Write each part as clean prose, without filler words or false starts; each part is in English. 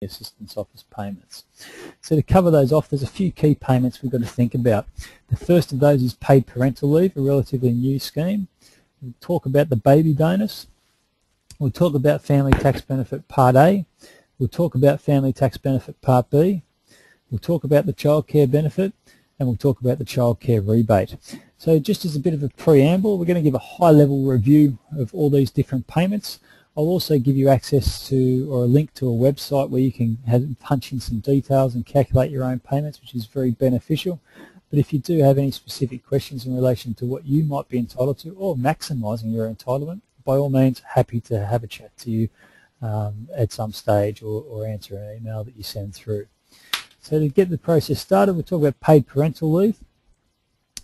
Assistance Office payments. So to cover those off, there's a few key payments we've got to think about. The first of those is paid parental leave, a relatively new scheme. We'll talk about the baby bonus. We'll talk about family tax benefit Part A. We'll talk about family tax benefit Part B. We'll talk about the childcare benefit, and we'll talk about the childcare rebate. So just as a bit of a preamble, we're going to give a high-level review of all these different payments. I'll also give you access to, or a link to, a website where you can punch in some details and calculate your own payments, which is very beneficial. But if you do have any specific questions in relation to what you might be entitled to or maximising your entitlement, by all means, happy to have a chat to you at some stage, or answer an email that you send through. So to get the process started, we'll talk about paid parental leave.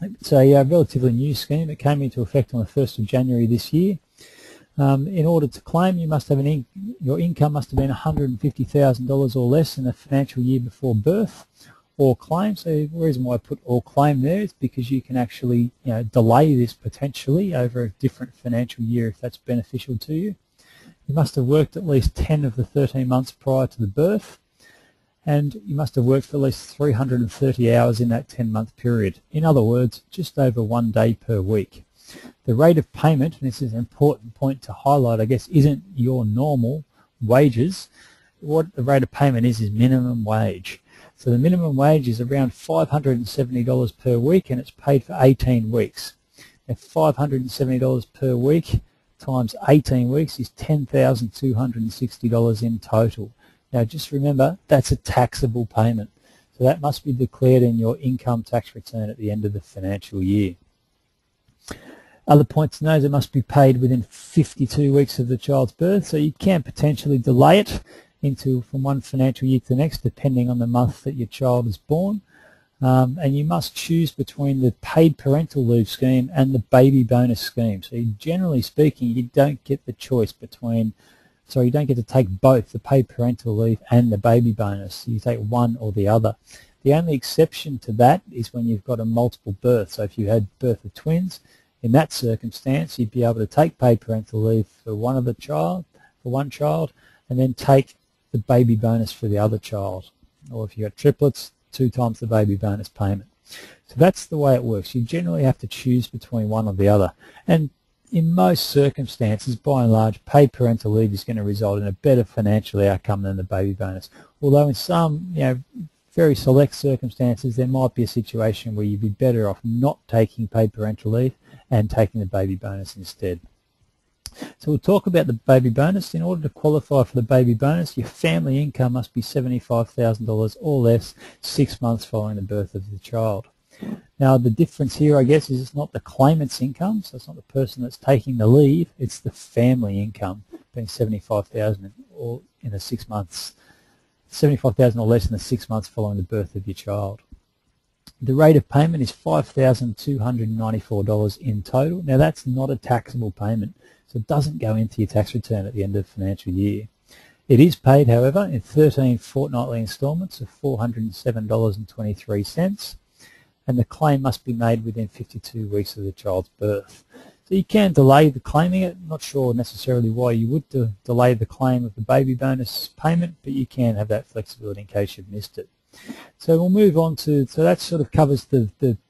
It's a relatively new scheme. It came into effect on the 1st of January this year. In order to claim, you must have your income must have been $150,000 or less in the financial year before birth, or claim. So the reason why I put or claim there is because you can actually delay this potentially over a different financial year if that's beneficial to you. You must have worked at least 10 of the 13 months prior to the birth, and you must have worked for at least 330 hours in that 10-month period. In other words, just over 1 day per week. The rate of payment, and this is an important point to highlight, I guess, isn't your normal wages. What the rate of payment is minimum wage. So the minimum wage is around $570 per week, and it's paid for 18 weeks. Now, $570 per week times 18 weeks is $10,260 in total. Now just remember, that's a taxable payment. So that must be declared in your income tax return at the end of the financial year. Other points to know is it must be paid within 52 weeks of the child's birth, so you can potentially delay it from one financial year to the next depending on the month that your child is born. And you must choose between the paid parental leave scheme and the baby bonus scheme. So generally speaking, you don't get the choice between, you don't get to take both the paid parental leave and the baby bonus. You take one or the other. The only exception to that is when you've got a multiple birth. So if you had birth of twins, in that circumstance, you'd be able to take paid parental leave for one child, and then take the baby bonus for the other child. Or if you've got triplets, 2 times the baby bonus payment. So that's the way it works. You generally have to choose between one or the other. And in most circumstances, by and large, paid parental leave is going to result in a better financial outcome than the baby bonus. Although in some, very select circumstances, there might be a situation where you'd be better off not taking paid parental leave and taking the baby bonus instead. So we'll talk about the baby bonus. In order to qualify for the baby bonus, your family income must be $75,000 or less 6 months following the birth of the child. Now the difference here, I guess, is it's not the claimant's income, so it's not the person that's taking the leave, it's the family income being $75,000 or in the 6 months, $75,000 or less in the 6 months following the birth of your child. The rate of payment is $5,294 in total. Now that's not a taxable payment, so it doesn't go into your tax return at the end of the financial year. It is paid, however, in 13 fortnightly instalments of $407.23, and the claim must be made within 52 weeks of the child's birth. So you can delay the claiming it. I'm not sure necessarily why you would delay the claim of the baby bonus payment, but you can have that flexibility in case you've missed it. So we'll move on to, so that sort of covers the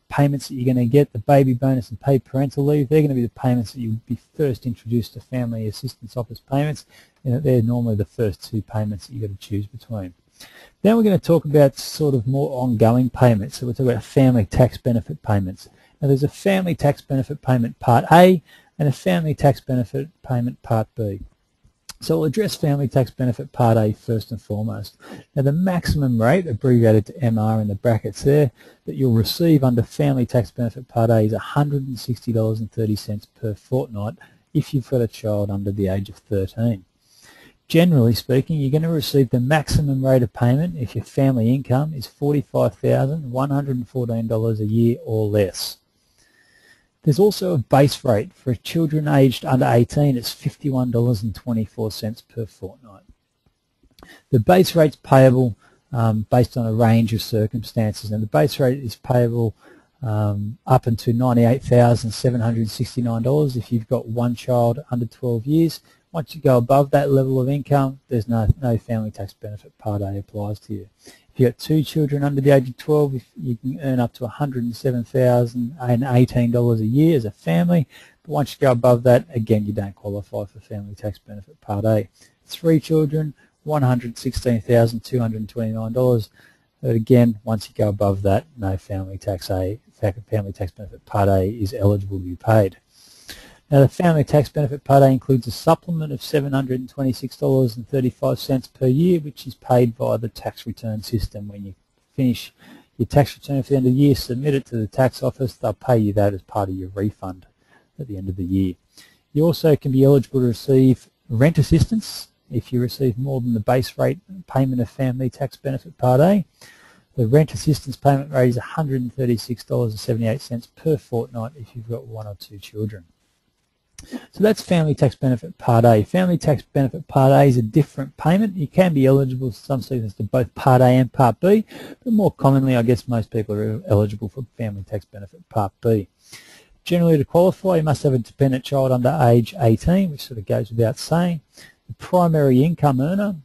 payments that you're going to get, the baby bonus and paid parental leave. They're going to be the payments that you'll be first introduced to Family Assistance Office payments, and they're normally the first 2 payments that you've got to choose between. Then we're going to talk about sort of more ongoing payments. So we'll talk about family tax benefit payments. Now there's a family tax benefit payment Part A and a family tax benefit payment Part B. So we'll address family tax benefit Part A first and foremost. Now the maximum rate, abbreviated to MR in the brackets there, that you'll receive under family tax benefit Part A is $160.30 per fortnight if you've got a child under the age of 13. Generally speaking, you're going to receive the maximum rate of payment if your family income is $45,114 a year or less. There's also a base rate for children aged under 18. It's $51.24 per fortnight. The base rate's payable based on a range of circumstances, and the base rate is payable up until $98,769 if you've got one child under 12 years, Once you go above that level of income, there's no family tax benefit Part A applies to you. If you've got 2 children under the age of 12, you can earn up to $107,018 a year as a family. But once you go above that, again, you don't qualify for family tax benefit Part A. 3 children, $116,229. But again, once you go above that, no family tax benefit Part A is eligible to be paid. Now, the family tax benefit Part A includes a supplement of $726.35 per year, which is paid via the tax return system. When you finish your tax return for the end of the year, submit it to the tax office, they'll pay you that as part of your refund at the end of the year. You also can be eligible to receive rent assistance if you receive more than the base rate payment of family tax benefit Part A. The rent assistance payment rate is $136.78 per fortnight if you've got 1 or 2 children. So that's family tax benefit Part A. Family tax benefit Part A is a different payment. You can be eligible for some seasons to both Part A and Part B, but more commonly I guess most people are eligible for family tax benefit Part B. Generally, to qualify, you must have a dependent child under age 18, which sort of goes without saying. The primary income earner,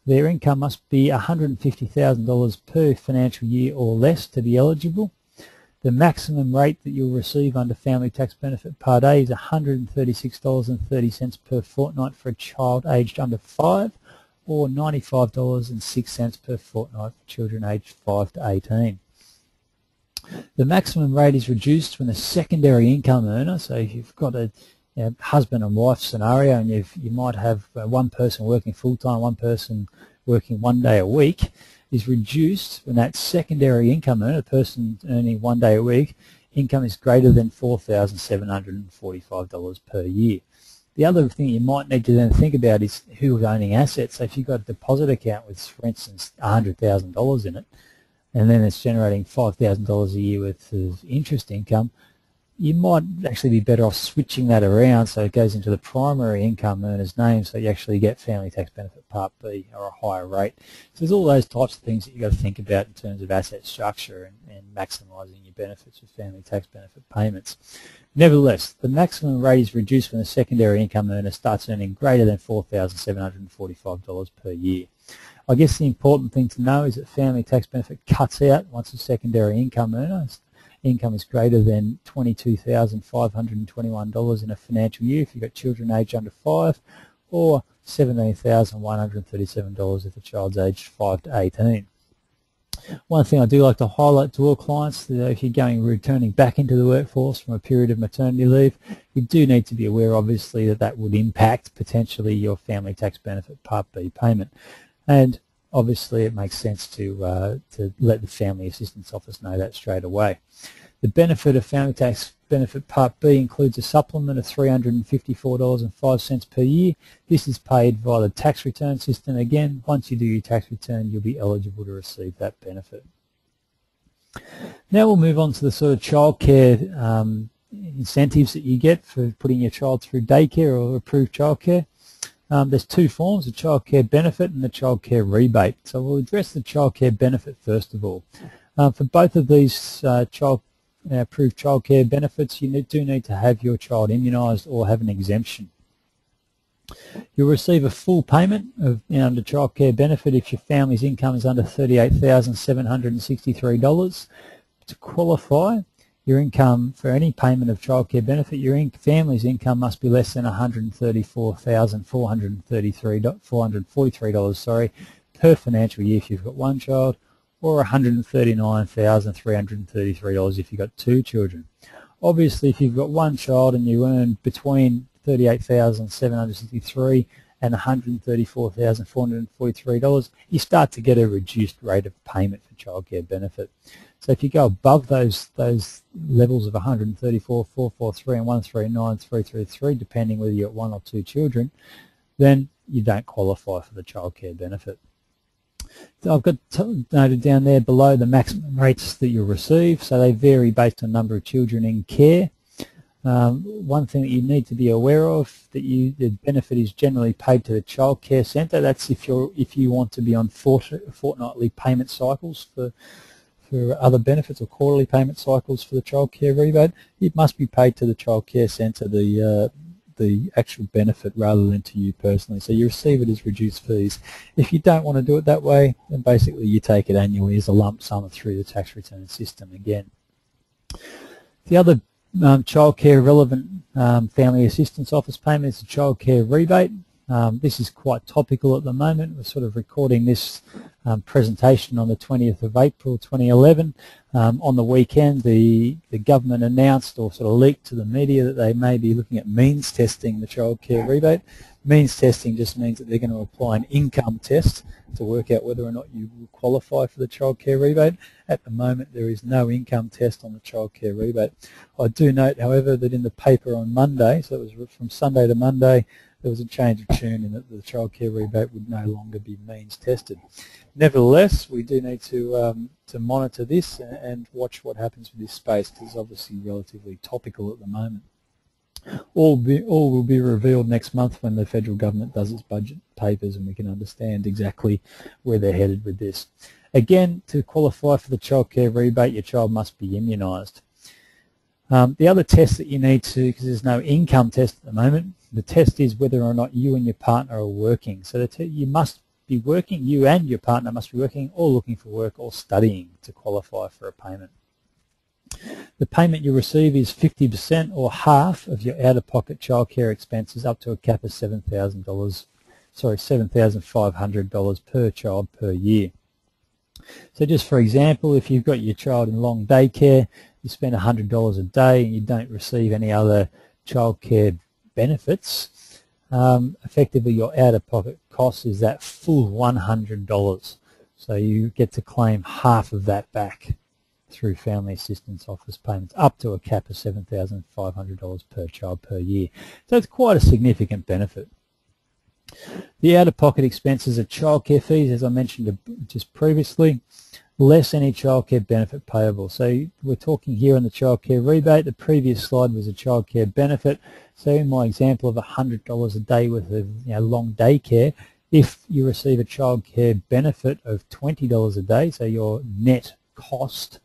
their income must be $150,000 per financial year or less to be eligible. The maximum rate that you'll receive under family tax benefit Part A is $136.30 per fortnight for a child aged under 5, or $95.06 per fortnight for children aged 5 to 18. The maximum rate is reduced when a secondary income earner, so if you've got a husband and wife scenario and you might have one person working full-time, one person working 1 day a week, is reduced when that secondary income earner, a person earning 1 day a week, income is greater than $4,745 per year. The other thing you might need to then think about is who's owning assets. So if you've got a deposit account with, for instance, $100,000 in it, and then it's generating $5,000 a year worth of interest income, you might actually be better off switching that around so it goes into the primary income earner's name so you actually get family tax benefit Part B or a higher rate. So there's all those types of things that you've got to think about in terms of asset structure and maximising your benefits with family tax benefit payments. Nevertheless, the maximum rate is reduced when the secondary income earner starts earning greater than $4,745 per year. I guess the important thing to know is that family tax benefit cuts out once the secondary income earner's income is greater than $22,521 in a financial year if you've got children aged under 5, or $17,137 if the child's aged 5 to 18. One thing I do like to highlight to all clients, that if you're returning back into the workforce from a period of maternity leave, you do need to be aware, obviously, that would impact potentially your family tax benefit Part B payment. And obviously it makes sense to let the Family Assistance Office know that straight away. The benefit of family tax benefit Part B includes a supplement of $354.05 per year. This is paid via the tax return system. Again, once you do your tax return, you'll be eligible to receive that benefit. Now we'll move on to the sort of childcare incentives that you get for putting your child through daycare or approved childcare. There's 2 forms, the childcare benefit and the childcare rebate. So we'll address the childcare benefit first of all. For both of these approved childcare benefits, you do need to have your child immunised or have an exemption. You'll receive a full payment of under childcare benefit if your family's income is under $38,763. To qualify, your income for any payment of childcare benefit, your family's income must be less than $134,443 per financial year if you've got 1 child, or $139,333 if you've got 2 children. Obviously, if you've got 1 child and you earn between $38,763 and $134,443, you start to get a reduced rate of payment for childcare benefit. So if you go above those levels of $134,443 and $139,333, depending whether you've got 1 or 2 children, then you don't qualify for the childcare benefit. So I've got noted down there below the maximum rates that you'll receive, so they vary based on number of children in care. One thing that you need to be aware of, the benefit is generally paid to the childcare centre. That's if you want to be on fortnightly payment cycles for other benefits, or quarterly payment cycles for the childcare rebate. It must be paid to the childcare centre. The the actual benefit rather than to you personally. So you receive it as reduced fees. If you don't want to do it that way, then basically you take it annually as a lump sum through the tax return system again. The other childcare relevant family assistance office payment is the childcare rebate. This is quite topical at the moment. We're sort of recording this presentation on the 20th of April 2011. On the weekend, the government announced or sort of leaked to the media that they may be looking at means testing the childcare rebate. Means testing just means that they're going to apply an income test to work out whether or not you will qualify for the childcare rebate. At the moment, there is no income test on the childcare rebate. I do note, however, that in the paper on Monday, so it was from Sunday to Monday, there was a change of tune in that the childcare rebate would no longer be means tested. Nevertheless, we do need to monitor this and watch what happens with this space, because it's obviously relatively topical at the moment. All will be revealed next month when the federal government does its budget papers and we can understand exactly where they're headed with this. Again, to qualify for the childcare rebate, your child must be immunised. The other test that you need to, because there's no income test at the moment, the test is whether or not you and your partner are working. So you must be working, you and your partner must be working or looking for work or studying to qualify for a payment. The payment you receive is 50% or half of your out-of-pocket childcare expenses up to a cap of $7,500 per child per year. So just for example, if you've got your child in long daycare, you spend $100 a day and you don't receive any other childcare benefits, effectively your out-of-pocket cost is that full $100. So you get to claim half of that back through Family Assistance Office payments up to a cap of $7,500 per child per year. So it's quite a significant benefit. The out-of-pocket expenses are childcare fees, as I mentioned just previously, less any childcare benefit payable. So we're talking here on the childcare rebate. The previous slide was a childcare benefit. So in my example of $100 a day worth of long daycare, if you receive a childcare benefit of $20 a day, so your net cost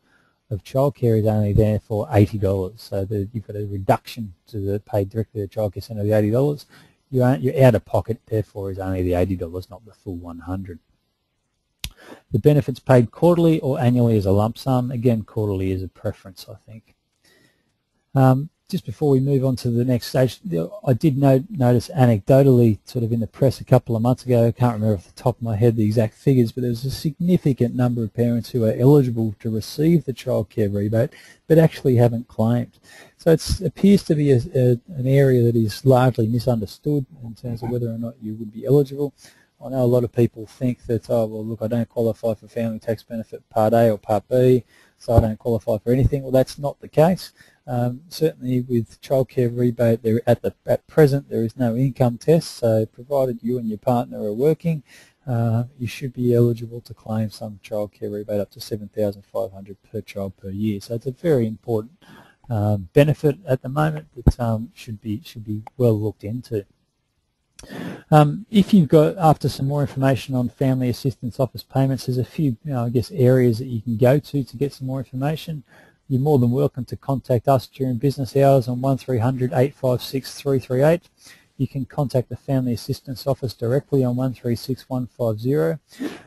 of childcare is only there for $80. So you've got a reduction to the paid directly to the childcare centre of the $80. Your out-of-pocket, therefore, is only the $80, not the full $100. The benefits paid quarterly or annually as a lump sum. Again, quarterly is a preference, I think. Just before we move on to the next stage, I did notice anecdotally, sort of in the press a couple of months ago, I can't remember off the top of my head the exact figures, but there's a significant number of parents who are eligible to receive the childcare rebate, but actually haven't claimed. So it appears to be an area that is largely misunderstood in terms of whether or not you would be eligible. I know a lot of people think that, oh, well, look, I don't qualify for Family Tax Benefit Part A or Part B, so I don't qualify for anything. Well, that's not the case. Certainly with childcare rebate, at present there is no income test, so provided you and your partner are working, you should be eligible to claim some childcare rebate up to $7,500 per child per year. So it's a very important benefit at the moment that should be well looked into. If you've got, after some more information on Family Assistance Office payments, there's a few, I guess, areas that you can go to get some more information. You're more than welcome to contact us during business hours on 1300 856 338. You can contact the Family Assistance Office directly on 136150.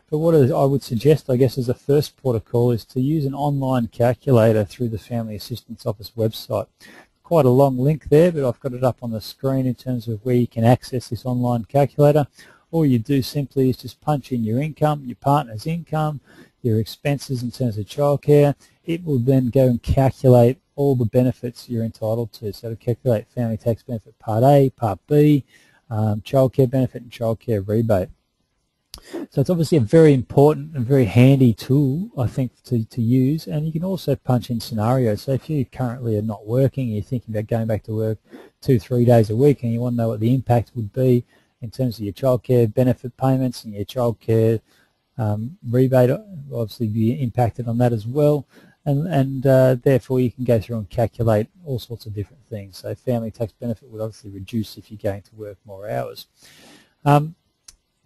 But what I would suggest, I guess, as a first port of call is to use an online calculator through the Family Assistance Office website. Quite a long link there, but I've got it up on the screen in terms of where you can access this online calculator. All you do simply is just punch in your income, your partner's income, your expenses in terms of childcare. It will then go and calculate all the benefits you're entitled to. So to calculate Family Tax Benefit Part A, Part B, childcare benefit and childcare rebate. So it's obviously a very important and very handy tool, I think, to use, and you can also punch in scenarios. So if you currently are not working, you're thinking about going back to work 2-3 days a week, and you want to know what the impact would be in terms of your childcare benefit payments and your childcare rebate, will obviously be impacted on that as well, and therefore you can go through and calculate all sorts of different things. So family tax benefit would obviously reduce if you're going to work more hours.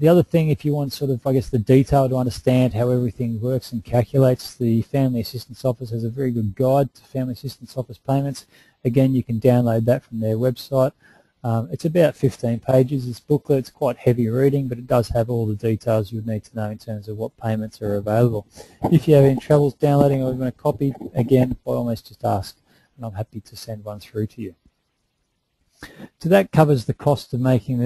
The other thing, if you want sort of, I guess, the detail to understand how everything works and calculates, the Family Assistance Office has a very good guide to Family Assistance Office payments. Again, you can download that from their website. It's about 15 pages, this booklet. It's quite heavy reading, but it does have all the details you would need to know in terms of what payments are available. If you have any troubles downloading or you want a copy, again, by all means just ask, and I'm happy to send one through to you. So that covers the cost of making